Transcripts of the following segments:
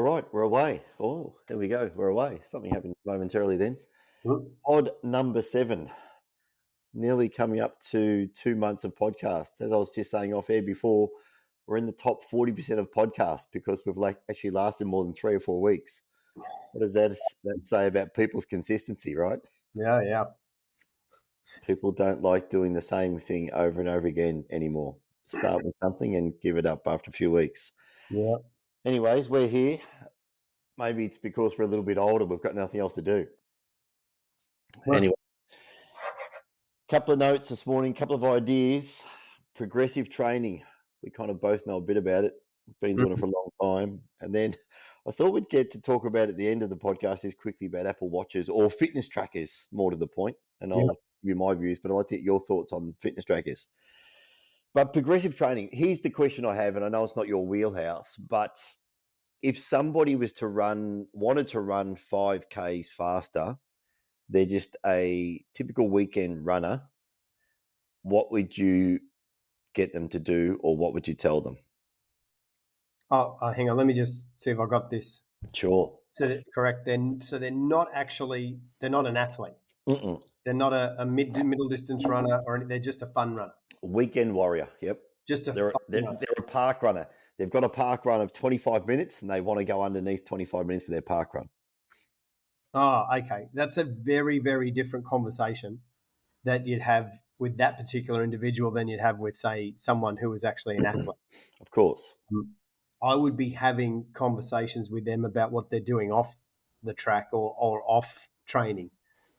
right, we're away. Oh, there we go. We're away. Something happened momentarily then. Mm. Pod number 7, nearly coming up to 2 months of podcasts. As I was just saying off air before, we're in the top 40% of podcasts because we've actually lasted more than 3 or 4 weeks. What does that say about people's consistency, right? Yeah. People don't like doing the same thing over and over again anymore. Start with something and give it up after a few weeks. Yeah. Anyways, we're here. Maybe it's because we're a little bit older. We've got nothing else to do. Well, Anyway, couple of notes this morning, couple of ideas. Progressive training. We kind of both know a bit about it. Been doing it for a long time. And then I thought we'd get to talk about at the end of the podcast is quickly about Apple Watches or fitness trackers, more to the point. And I'll give you my views, but I'd like to get your thoughts on fitness trackers. But progressive training, here's the question I have, and I know it's not your wheelhouse, but if somebody wanted to run 5Ks faster, they're just a typical weekend runner, what would you get them to do, or what would you tell them? hang on. Let me just see if I got this. Sure. So correct. Then, so they're not an athlete. Mm-mm. They're not a middle distance runner, or they're just a fun runner. Weekend warrior. Yep. They're a park runner. They've got a park run of 25 minutes, and they want to go underneath 25 minutes for their park run. Oh, okay. That's a very, very different conversation that you'd have with that particular individual than you'd have with, say, someone who is actually an athlete. Of course. I would be having conversations with them about what they're doing off the track or off training,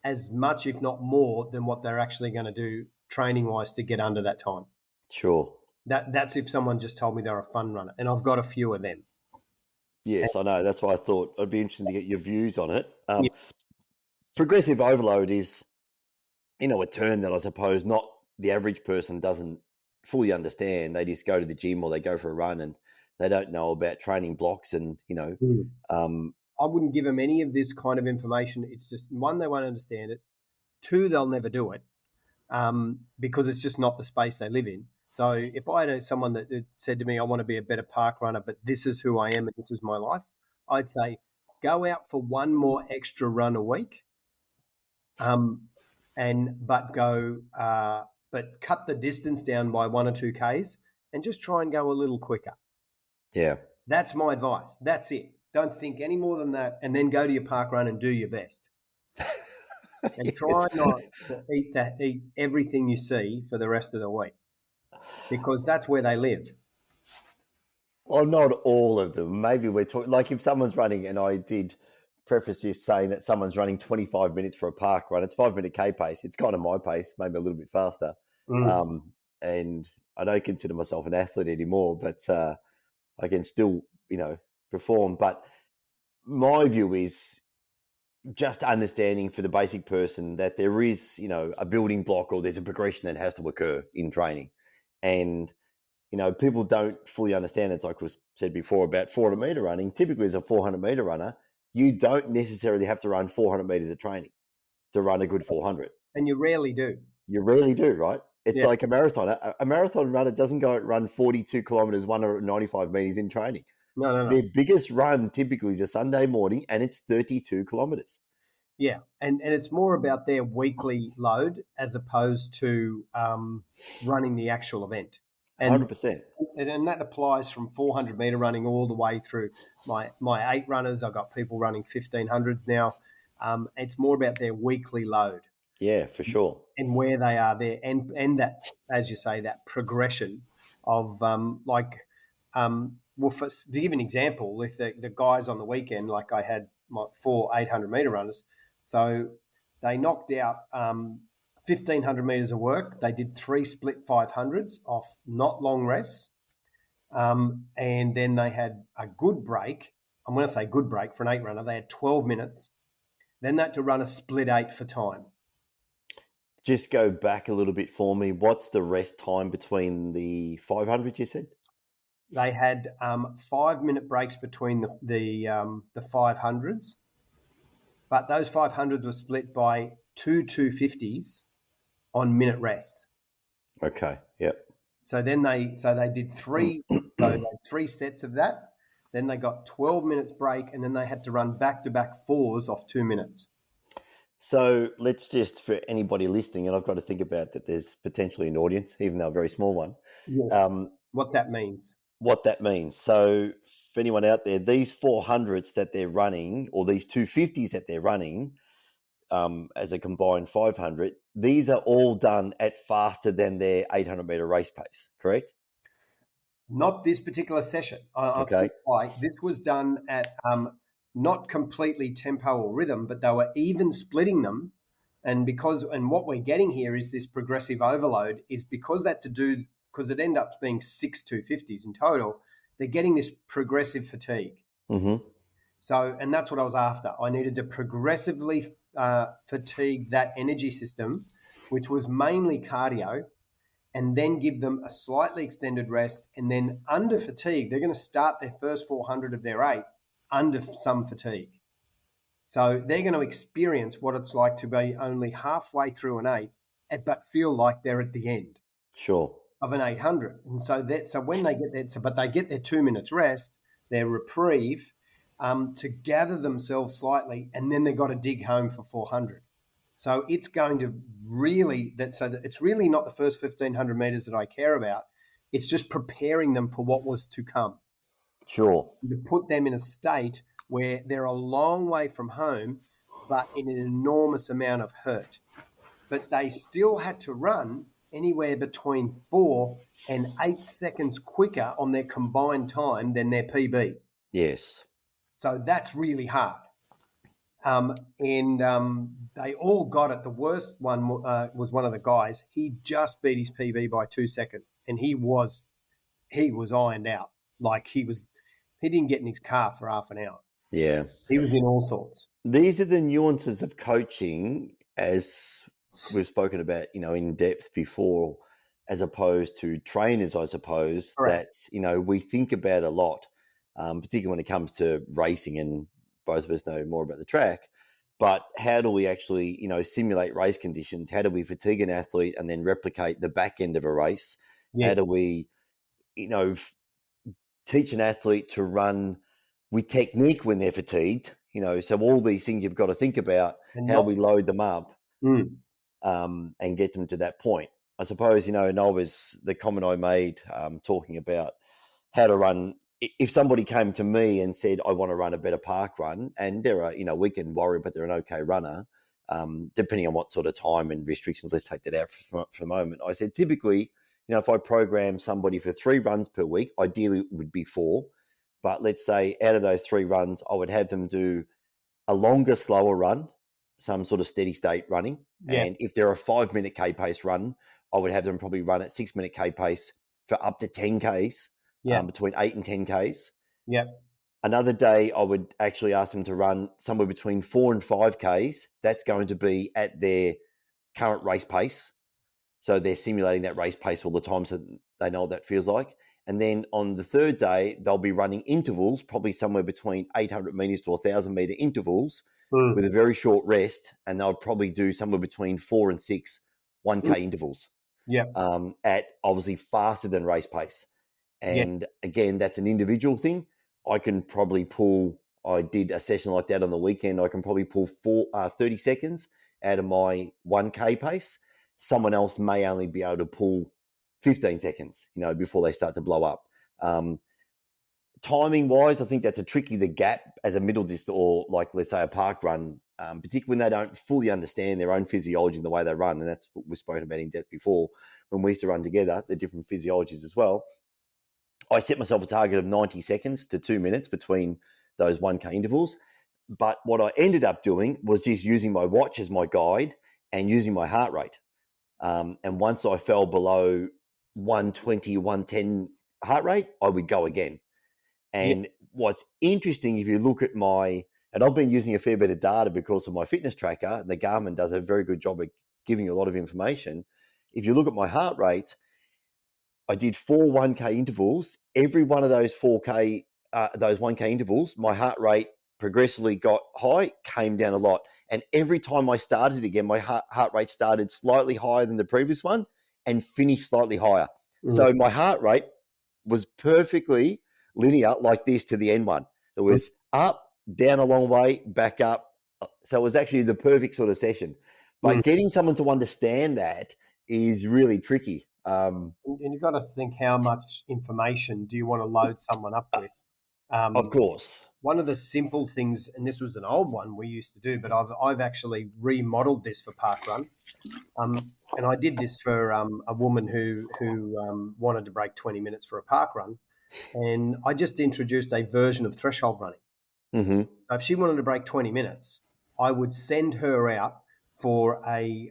as much, if not more, than what they're actually going to do training-wise to get under that time. Sure. That's if someone just told me they're a fun runner, and I've got a few of them. Yes, I know. That's why I thought it'd be interesting to get your views on it. Progressive overload is, a term that I suppose not the average person doesn't fully understand. They just go to the gym or they go for a run and they don't know about training blocks and, I wouldn't give them any of this kind of information. It's just, one, they won't understand it. Two, they'll never do it because it's just not the space they live in. So if I had someone that said to me, I want to be a better park runner, but this is who I am and this is my life, I'd say go out for one more extra run a week, but cut the distance down by 1 or 2 Ks and just try and go a little quicker. Yeah. That's my advice. That's it. Don't think any more than that, and then go to your park run and do your best. And Yes. try not to eat everything you see for the rest of the week, because that's where they live. Well, not all of them. Maybe we're talking, like if someone's running, and I did preface this saying that someone's running 25 minutes for a park run, it's 5-minute K pace. It's kind of my pace, maybe a little bit faster. And I don't consider myself an athlete anymore, but I can still, perform. But my view is just understanding for the basic person that there is, a building block or there's a progression that has to occur in training. And, people don't fully understand. It's like was said before about 400-meter running. Typically, as a 400-meter runner, you don't necessarily have to run 400 meters of training to run a good 400. And you rarely do. You rarely do, right? It's like a marathon. A marathon runner doesn't go and run 42 kilometers, 195 meters in training. No. Their biggest run typically is a Sunday morning, and it's 32 kilometers. Yeah, and it's more about their weekly load as opposed to running the actual event. And 100%. And that applies from 400-meter running all the way through my 8 runners. I've got people running 1500s now. It's more about their weekly load. Yeah, for sure. And where they are there, and that, as you say, that progression of to give an example, with the guys on the weekend, like I had my 4 800-meter runners, so they knocked out 1,500 meters of work. They did 3 split 500s off not long rests, and then they had a good break. I'm going to say good break for an 8 runner. They had 12 minutes. Then they had to run a split 8 for time. Just go back a little bit for me. What's the rest time between the 500 you said? They had 5-minute breaks between the 500s, but those 500s were split by 2 250s on minute rests. Okay. Yep. So then they did 3 sets of that, then they got 12 minutes break, and then they had to run back-to-back fours off 2 minutes. So let's just, for anybody listening, and I've got to think about that there's potentially an audience, even though a very small one, Yes. What that means. what that means. So for anyone out there, these 400s that they're running, or these 250s that they're running, as a combined 500, these are all done at faster than their 800-meter race pace, correct? Not this particular session. I'll tell Okay. you why. This was done at not completely tempo or rhythm, but they were even splitting them. And what we're getting here is this progressive overload is because it ended up being 6 250s in total, they're getting this progressive fatigue. Mm-hmm. So, and that's what I was after. I needed to progressively fatigue that energy system, which was mainly cardio, and then give them a slightly extended rest. And then under fatigue, they're going to start their first 400 of their 8 under some fatigue. So they're going to experience what it's like to be only halfway through an 8, but feel like they're at the end Sure. of an 800. And so when they get that, but they get their 2 minutes rest, their reprieve, to gather themselves slightly, and then they've got to dig home for 400. So it's going to really it's really not the first 1,500 meters that I care about. It's just preparing them for what was to come. Sure. To put them in a state where they're a long way from home, but in an enormous amount of hurt. But they still had to run anywhere between 4 and 8 seconds quicker on their combined time than their PB. Yes. So that's really hard. They all got it. The worst one was one of the guys. He just beat his PB by 2 seconds, and he was ironed out. Like he didn't get in his car for half an hour. Yeah. He was in all sorts. These are the nuances of coaching, as we've spoken about, in depth before, as opposed to trainers, I suppose, Correct. that, we think about a lot, particularly when it comes to racing, and both of us know more about the track. But how do we actually, simulate race conditions? How do we fatigue an athlete and then replicate the back end of a race? Yes. How do we, teach an athlete to run with technique when they're fatigued? So all these things you've got to think about, And how we load them up Mm. And get them to that point. I suppose, and I was the comment I made talking about how to run. If somebody came to me and said, I want to run a better park run, and they're a weekend warrior, but they're an okay runner, depending on what sort of time and restrictions, let's take that out for a moment. I said, typically, if I program somebody for 3 runs per week, ideally it would be 4. But let's say out of those 3 runs, I would have them do a longer, slower run, some sort of steady state running. Yeah. And if they're a 5-minute K pace run, I would have them probably run at 6-minute K pace for up to 10 Ks, between 8 and 10 Ks. Yeah. Another day, I would actually ask them to run somewhere between 4 and 5 Ks. That's going to be at their current race pace. So they're simulating that race pace all the time, so they know what that feels like. And then on the third day, they'll be running intervals, probably somewhere between 800 meters to 1,000 meter intervals with a very short rest. And they'll probably do somewhere between 4 and 6 1K intervals. Yeah. At obviously faster than race pace. And again, that's an individual thing. I can probably I did a session like that on the weekend. I can probably pull 30 seconds out of my 1K pace. Someone else may only be able to pull 15 seconds, before they start to blow up. Timing wise, I think that's the gap as a middle distance, or like, let's say, a park run, particularly when they don't fully understand their own physiology and the way they run. And that's what we've spoken about in depth before when we used to run together, the different physiologies as well. I set myself a target of 90 seconds to 2 minutes between those 1K intervals. But what I ended up doing was just using my watch as my guide and using my heart rate. And once I fell below 120, 110 heart rate, I would go again. And what's interesting, if you look at and I've been using a fair bit of data because of my fitness tracker, the Garmin does a very good job of giving you a lot of information. If you look at my heart rate, I did 4 1K intervals. Every one of those 1K intervals, my heart rate progressively got high, came down a lot. And every time I started again, my heart rate started slightly higher than the previous one and finished slightly higher. So my heart rate was perfectly linear like this to the end one. It was up, down a long way, back up. So it was actually the perfect sort of session. Mm. But getting someone to understand that is really tricky. And you've got to think, how much information do you want to load someone up with? Of Um, course. one of the simple things, and this was an old one we used to do, but I've actually remodeled this for parkrun. And I did this for a woman who wanted to break 20 minutes for a park run, and I just introduced a version of threshold running. Mm-hmm. So if she wanted to break 20 minutes, I would send her out for a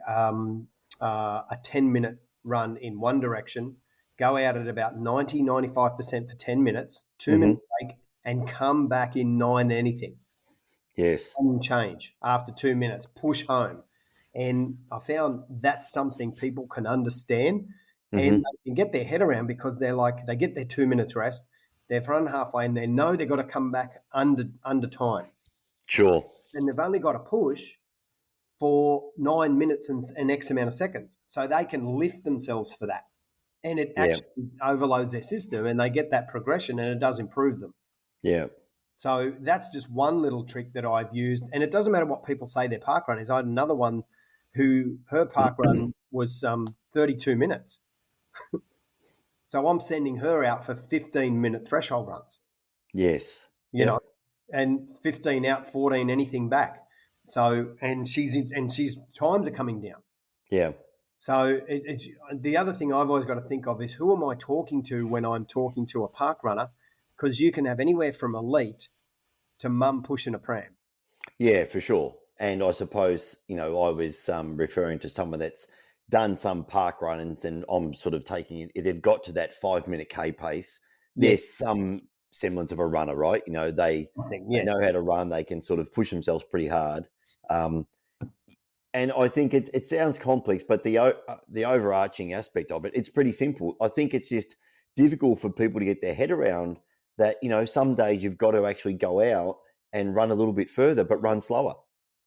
10-minute run in one direction, go out at about 95% for 10 minutes, 2 minute Mm-hmm. break, and come back in nine anything Yes. and change after 2 minutes, push home. And I found that's something people can understand and Mm-hmm. they can get their head around, because they're like, they get their 2 minutes rest, they've run halfway, and they know they've got to come back under time. Sure. And they've only got to push for 9 minutes and X amount of seconds. So they can lift themselves for that. And it Yeah. actually overloads their system, and they get that progression, and it does improve them. Yeah. So that's just one little trick that I've used. And it doesn't matter what people say their park run is. I had another one who her park run was 32 minutes. So I'm sending her out for 15-minute threshold runs, Yes. you know, Yep. and 15 out, 14 anything back. So, and she's times are coming down. Yeah. So it's the other thing I've always got to think of is, who am I talking to when I'm talking to a park runner? Because you can have anywhere from elite to mum pushing a pram. Yeah, for sure. And I suppose, I was referring to someone that's done some park runs, and I'm sort of taking it, if they've got to that 5 minute K pace, Yes, there's some semblance of a runner, right? They yeah, know how to run, they can sort of push themselves pretty hard. Um, and I think it sounds complex, but the overarching aspect of it's pretty simple. I think it's just difficult for people to get their head around that, some days you've got to actually go out and run a little bit further, but run slower.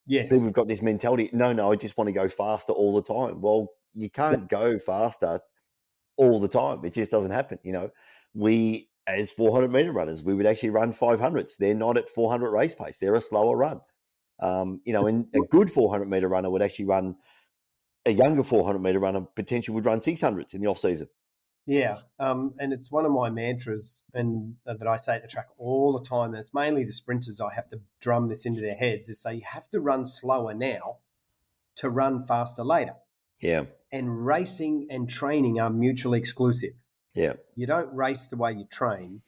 yes, People have got this mentality, no, I just want to go faster all the time. Well, you can't go faster all the time. It just doesn't happen. We, as 400-meter runners, we would actually run 500s. They're not at 400 race pace. They're a slower run. And a good 400-meter runner would actually run, a younger 400-meter runner potentially would run 600s in the off season. yeah. And it's one of my mantras, and that I say at the track all the time. And it's mainly the sprinters. I have to drum this into their heads: is say you have to run slower now to run faster later. Yeah. And racing and training are mutually exclusive. Yeah. You don't race the way you train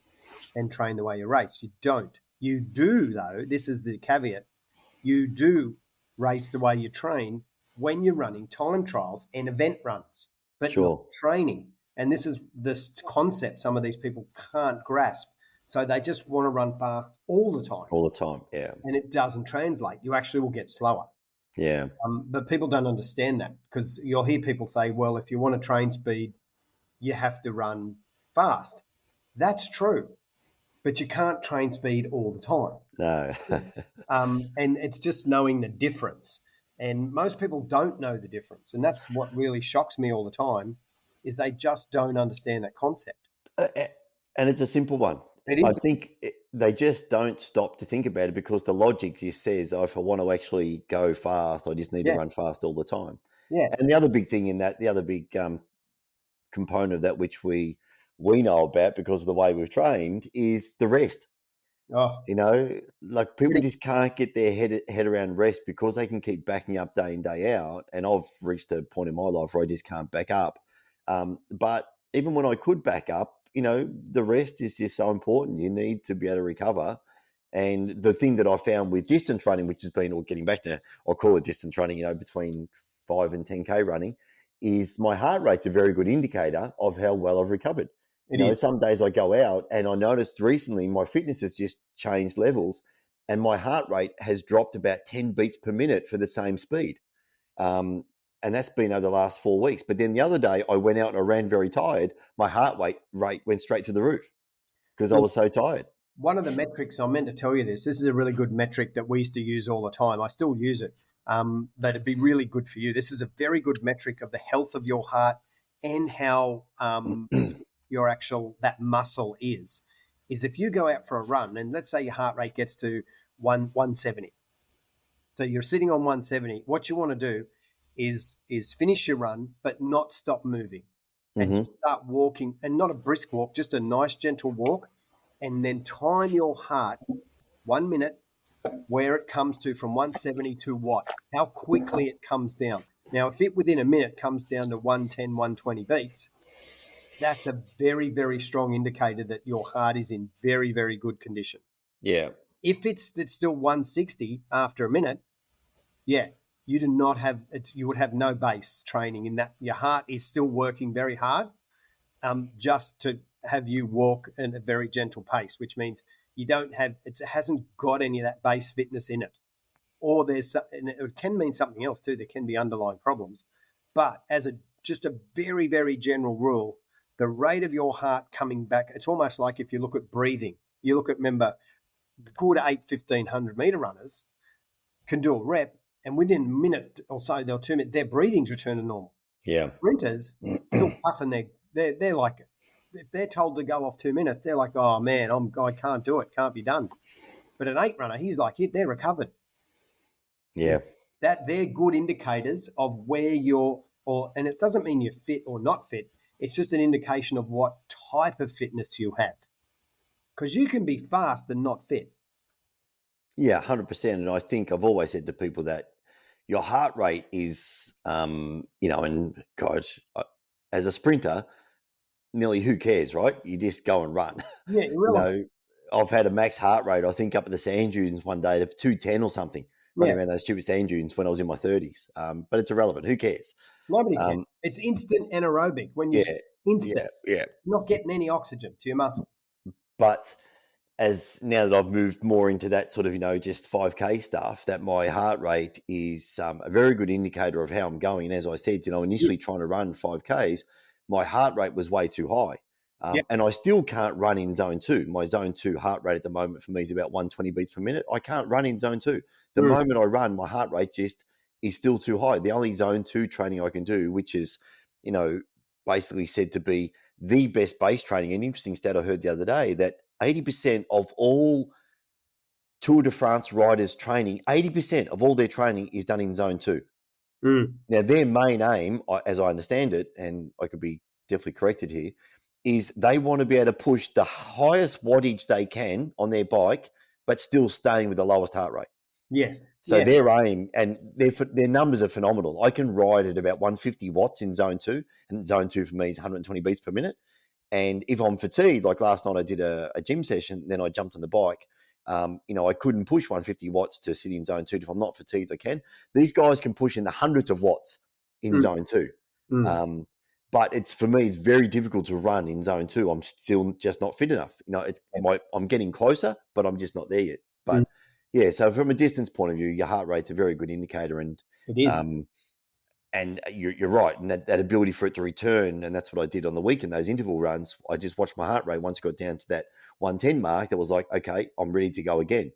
and train the way you race. You don't. You do, though. This is the caveat. You do race the way you train when you're running time trials and event runs, but not Sure. training. And this is this concept some of these people can't grasp. So they just want to run fast all the time, All the time. Yeah. and it doesn't translate. You actually will get slower. Yeah. But people don't understand that, because you'll hear people say, well, if you want to train speed, you have to run fast. That's true, but you can't train speed all the time. No. And it's just knowing the difference. And most people don't know the difference. And that's what really shocks me all the time, is they just don't understand that concept. And it's a simple one. It I is. think they just don't stop to think about it, because the logic just says, oh, if I want to actually go fast, I just need to Yeah. run fast all the time. Yeah. And the other big thing in that, the other big component of that, which we know about because of the way we've trained, is the rest. Oh, Like people just can't get their head around rest, because they can keep backing up day in, day out. And I've reached a point in my life where I just can't back up. But even when I could back up, the rest is just so important. You need to be able to recover. And the thing that I found with distance running, which has been, or getting back to, I'll call it distance running, between 5 and 10K running, is my heart rate's a very good indicator of how well I've recovered. it is. Some days I go out, and I noticed recently my fitness has just changed levels, and my heart rate has dropped about 10 beats per minute for the same speed. And that's been over the last 4 weeks. But then the other day I went out and I ran very tired. My heart rate went straight through the roof because I Well, was so tired. one of the metrics, I meant to tell you this. This is a really good metric that we used to use all the time. I still use it, but it'd be really good for you. This is a very good metric of the health of your heart and how your actual that muscle is. is if you go out for a run and let's say your heart rate gets to 170. So you're sitting on 170. What you want to do is finish your run, but not stop moving, and Hmm. just start walking, and not a brisk walk, just a nice gentle walk, and then time your heart 1 minute where it comes to from 170 to what? How quickly it comes down. Now, if it within a minute comes down to 110, 120 beats, that's a very, very strong indicator that your heart is in very, very good condition. Yeah. If it's still 160 after a minute, yeah, you do not have you would have no base training in that. Your heart is still working very hard, just to have you walk at a very gentle pace, which means you don't have it hasn't got any of that base fitness in it. Or and it can mean something else too. There can be underlying problems, but as a just a very, very general rule, the rate of your heart coming back, it's almost like if you look at breathing. You look at, remember, good 1,500 meter runners can do a rep, and within a minute or so, they'll 2 minutes, their breathing's return to normal. Yeah. Sprinters still puffing they're like, if they're told to go off 2 minutes, they're like, oh man, I can't do it, can't be done. But an 8 runner, he's like, they're recovered. Yeah. That they're good indicators of where you're, and it doesn't mean you're fit or not fit. It's just an indication of what type of fitness you have, because you can be fast and not fit. Yeah, 100%. And I think I've always said to people that your heart rate is, and God, as a sprinter, nearly who cares, right? You just go and run. Yeah, You irrelevant. know, I've had a max heart rate, I think, up at the sand dunes one day of 210 or something, running Yeah, around those stupid sand dunes when I was in my 30s. But it's irrelevant. Who cares? nobody cares. Um, It's instant anaerobic when you yeah, instant, yeah, yeah. not getting any oxygen to your muscles. But as now that I've moved more into that sort of, just 5K stuff, that my heart rate is a very good indicator of how I'm going. And as I said, Yeah, initially trying to run 5Ks, my heart rate was way too high. yeah, And I still can't run in zone two. My zone two heart rate at the moment for me is about 120 beats per minute. I can't run in zone two. The mm, moment I run, my heart rate just is still too high. The only zone two training I can do, which is, you know, basically said to be the best base training. An interesting stat I heard the other day that 80% of all Tour de France riders' training, 80% of all their training is done in zone two. mm, Now, their main aim, as I understand it, and I could be definitely corrected here, is they want to be able to push the highest wattage they can on their bike, but still staying with the lowest heart rate. yes, So yeah, their aim, and their numbers are phenomenal. I can ride at about 150 watts in zone two, and zone two for me is 120 beats per minute. And if I'm fatigued, like last night I did a gym session, then I jumped on the bike. I couldn't push 150 watts to sit in zone two. If I'm not fatigued, I can. These guys can push in the hundreds of watts in mm, zone two. mm, Um, but for me, it's very difficult to run in zone two. I'm still just not fit enough. yeah, I'm getting closer, but I'm just not there yet. mm, But yeah, so from a distance point of view, your heart rate's a very good indicator, and it is. um, you're right, and that ability for it to return, and that's what I did on the weekend. Those interval runs, I just watched my heart rate once it got down to that 110 mark. That was like, okay, I'm ready to go again,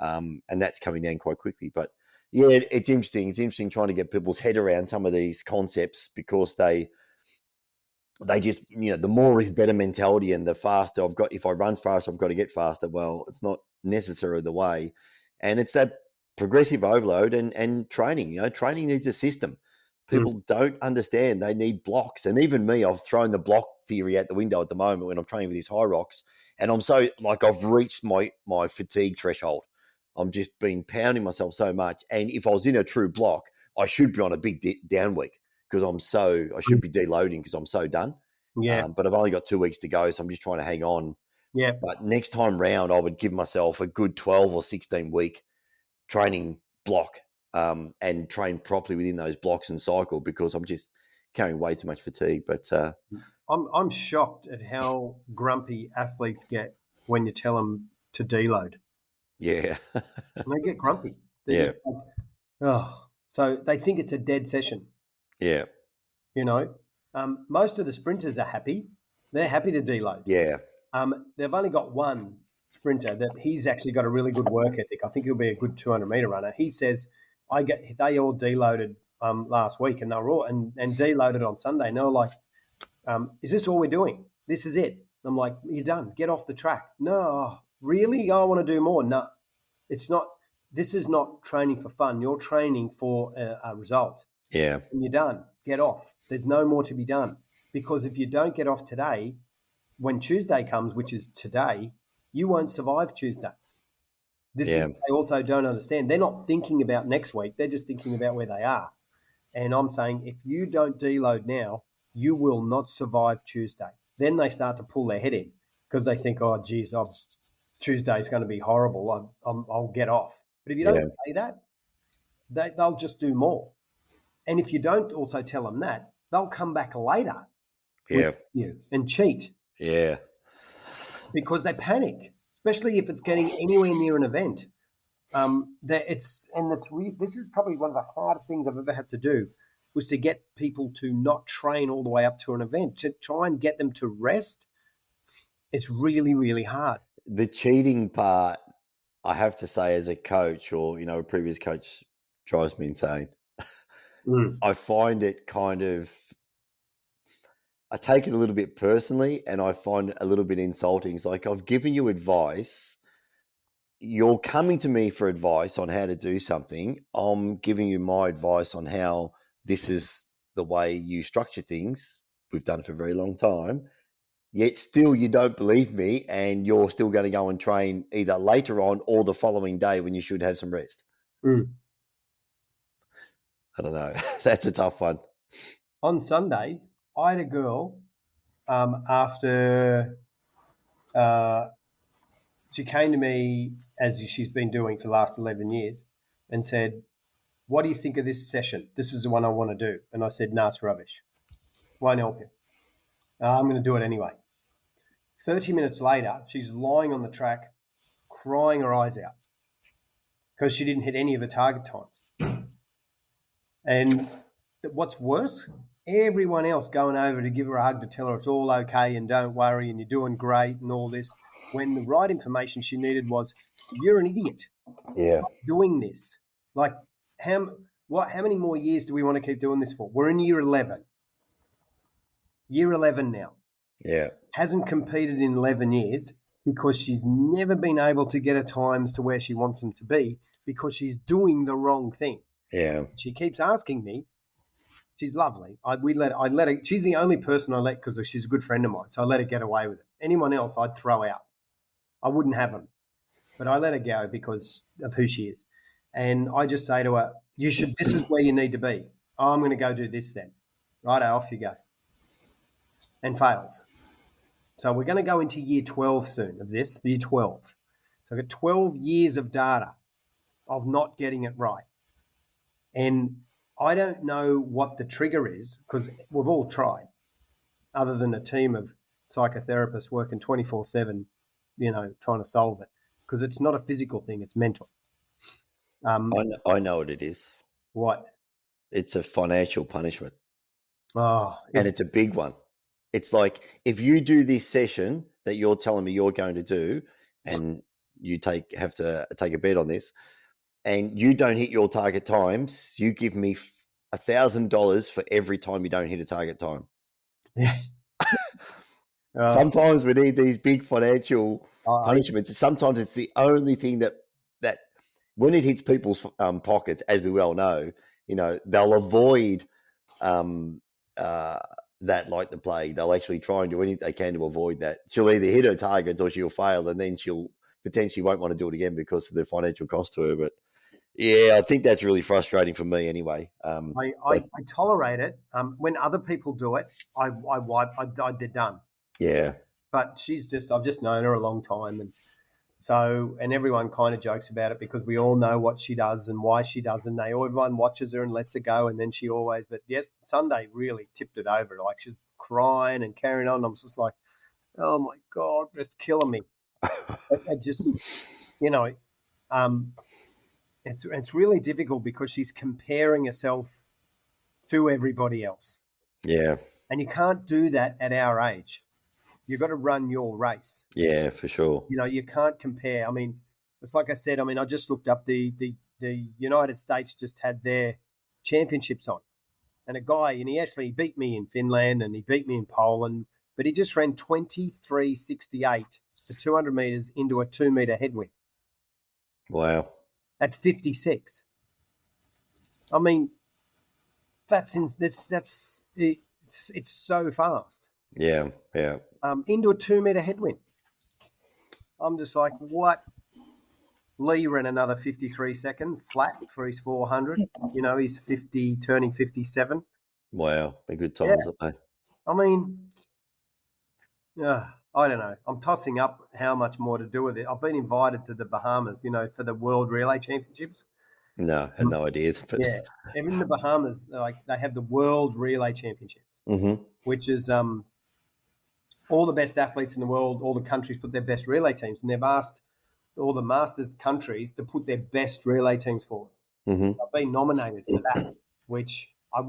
and that's coming down quite quickly. But yeah, it's interesting. It's interesting trying to get people's head around some of these concepts because they just, the more is better mentality, and the faster I've got. If I run faster, I've got to get faster. Well, it's not necessarily the way, and it's that progressive overload and training. Training needs a system. Mm, People don't understand they need blocks, and even me, I've thrown the block theory out the window at the moment when I'm training with these high rocks, and I'm so like I've reached my fatigue threshold. I'm just been pounding myself so much, and if I was in a true block, I should be on a big down week because I mm, should be deloading because I'm so done. yeah, But I've only got 2 weeks to go, so I'm just trying to hang on. yeah. But next time round, I would give myself a good 12 or 16 week training block and train properly within those blocks and cycle because I'm just carrying way too much fatigue. But I'm shocked at how grumpy athletes get when you tell them to deload. yeah, And they get grumpy. They're yeah, just like, oh, so they think it's a dead session. yeah, You know, most of the sprinters are happy. They're happy to deload. yeah, They've only got one sprinter that he's actually got a really good work ethic. I think he'll be a good 200-meter runner. He says, they all deloaded last week, and they were all and deloaded on Sunday. And they were like, is this all we're doing? This is it. I'm like, you're done. Get off the track. No, really? I want to do more. No, it's not. This is not training for fun. You're training for a result. Yeah. And you're done. Get off. There's no more to be done. Because if you don't get off today, when Tuesday comes, which is today, you won't survive Tuesday. This is Yeah. what they also don't understand. They're not thinking about next week. They're just thinking about where they are. And I'm saying, if you don't deload now, you will not survive Tuesday. Then they start to pull their head in because they think, oh, geez, Tuesday's going to be horrible. I'll get off. But if you don't Yeah. say that, they'll just do more. And if you don't also tell them that, they'll come back later Yeah. with you and cheat Yeah. because they panic, especially if it's getting anywhere near an event. This is probably one of the hardest things I've ever had to do was to get people to not train all the way up to an event, to try and get them to rest. It's really, really hard. The cheating part, I have to say, as a coach or, a previous coach, drives me insane. I find it I take it a little bit personally and I find it a little bit insulting. It's like, I've given you advice. You're coming to me for advice on how to do something. I'm giving you my advice on how this is the way you structure things. We've done it for a very long time. Yet still you don't believe me and you're still going to go and train either later on or the following day when you should have some rest. I don't know. That's a tough one. On Sunday, I had a girl after she came to me, as she's been doing for the last 11 years, and said, what do you think of this session? This is the one I want to do. And I said, no, it's rubbish. Won't help you. I'm going to do it anyway. 30 minutes later, she's lying on the track, crying her eyes out because she didn't hit any of her target times. And what's worse, everyone else going over to give her a hug to tell her it's all okay and don't worry and you're doing great and all this, when the right information she needed was, you're an idiot. Yeah. Doing this. Like, how many more years do we want to keep doing this for? We're in year 11. Year 11 now. Yeah. Hasn't competed in 11 years because she's never been able to get her times to where she wants them to be because she's doing the wrong thing. Yeah. She keeps asking me. She's lovely. I let her. She's the only person I let because she's a good friend of mine. So I let her get away with it. Anyone else, I'd throw out. I wouldn't have them, but I let her go because of who she is. And I just say to her, this is where you need to be. Oh, I'm going to go do this then. Right, off you go. And fails. So we're going to go into year 12 soon of this, year 12. So I've got 12 years of data of not getting it right. And I don't know what the trigger is because we've all tried, other than a team of psychotherapists working 24/7, trying to solve it. Because it's not a physical thing, it's mental. I know what it is. What? It's a financial punishment. Oh, And it's a big one. It's like, if you do this session that you're telling me you're going to do, and you have to take a bet on this, and you don't hit your target times, you give me $1,000 for every time you don't hit a target time. Yeah. Sometimes we need these big financial punishments. Sometimes it's the only thing that when it hits people's pockets, as we well know, they'll avoid that like the plague. They'll actually try and do anything they can to avoid that. She'll either hit her targets or she'll fail, and then she'll potentially won't want to do it again because of the financial cost to her. But yeah, I think that's really frustrating for me anyway. I tolerate it. When other people do it, they're done. Yeah. But I've just known her a long time. And everyone kind of jokes about it because we all know what she does and why she does. And everyone watches her and lets her go. And then but yes, Sunday really tipped it over. Like, she's crying and carrying on. I'm just like, oh my God, it's killing me. It just, it's really difficult because she's comparing herself to everybody else. Yeah. And you can't do that at our age. You've got to run your race. Yeah, for sure. You can't compare. I mean, it's like I said, I just looked up the United States just had their championships on. And a guy, and he actually beat me in Finland and he beat me in Poland. but he just ran 23:68 for 200 meters into a 2 meter headwind Wow. at 56. I mean, it's so fast. Yeah. Yeah. Into a 2 meter headwind. I'm just like, what? Lee ran another 53 seconds flat for his 400. He's 50, turning 57. Wow. They're good Yeah. times, aren't I mean, I don't know. I'm tossing up how much more to do with it. I've been invited to the Bahamas, for the World Relay Championships. they? No, had no idea. But Yeah. In the Bahamas, like they have the World Relay Championships, which is all the best athletes in the world, all the countries put their best relay teams, and they've asked all the Masters countries to put their best relay teams forward. I've been nominated for that, which I'm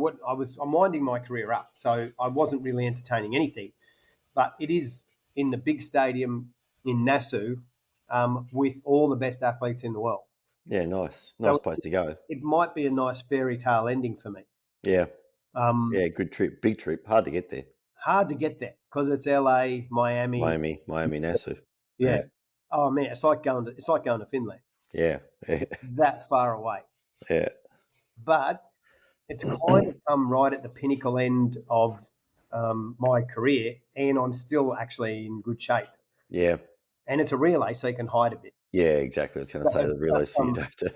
winding my career up, so I wasn't really entertaining anything. But it is in the big stadium in Nassau with all the best athletes in the world. yeah, nice. Nice So place to go. it might be a nice fairy tale ending for me. Yeah. Um, Yeah, good trip. Big trip. Hard to get there. Hard to get there because it's LA, Miami. Miami, Nassau. Yeah. Oh man, it's like going to Finland. Yeah. Yeah. That far away. Yeah. But it's kind of come right at the pinnacle end of my career, and I'm still actually in good shape. Yeah. And it's a relay, so you can hide a bit. Yeah, exactly. I was going to say the relay, so you don't have to,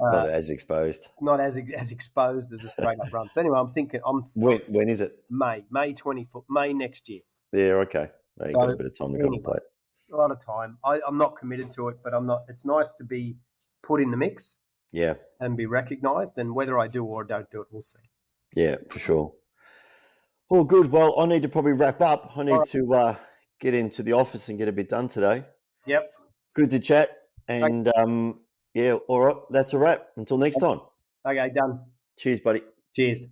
not as exposed. Not as exposed as a straight up run. So anyway, I'm thinking When is it? May 24th, May next year. Yeah, okay. Well, you've got a bit of time to contemplate. A lot of time. I'm not committed to it, but I'm not. It's nice to be put in the mix. Yeah. And be recognised, and whether I do or don't do it, we'll see. Yeah, for sure. Well, good. Well, I need to probably wrap up. I need to get into the office and get a bit done today. Yep. Good to chat. And yeah, all right. That's a wrap. Until next time. Okay, done. Cheers, buddy. Cheers.